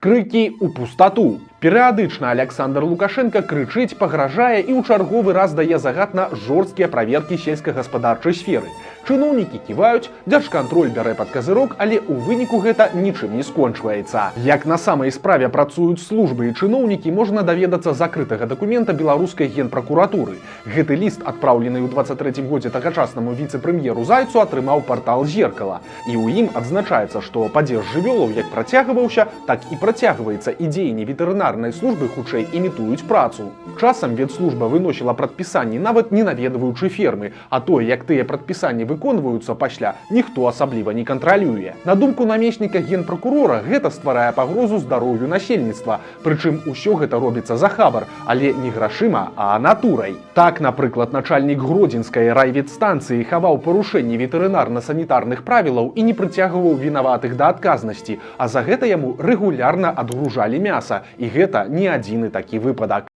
Крыкі ў пустату. Перыядычна Александр Лукашенко крычыць, пагражае і ў чарговы раз дае загад на жорсткія праверкі сельскагаспадарчай сферы. Чыноўнікі ківаюць, дзяржкантроль бярэ пад казырок, але ў выніку гэта нічым не скончваецца. Як на самай справе працуюць службы і чыноўнікі, можна даведацца з закрытага дакумента беларускай генпракуратуры. Гэты ліст, адпраўлены ў 23-м годзе тагачаснаму віцэ-прэм'еру Зайцу, атрымаў партал «Зеркала». І ў ім адзначаецца, што падзеж жывёлаў як працягваўся, так і працягваецца, і дзеянні ветэрынарнай службы хутчэй імітуюць працу. Часам ветслужба выносіла прадпісанні, нават не наведваючы фермы, а тое, як тыя прадпісанні выконваюцца пасля, ніхто асабліва не кантралюе. На думку намесніка генпракурора, гэта стварае пагрозу здароўю насельніцтва, прычым усё гэта робіцца за хабар, але не грашыма, а натурай. Так, напрыклад, начальнік Гродзенскай райветстанцыі хаваў парушэнні ветэрынарна-санітарных правілаў і не прыцягваў вінаватых да адказнасці, а за гэта яму рэгулярна адгружалі мяса, і гэта не адзіны такі выпадак.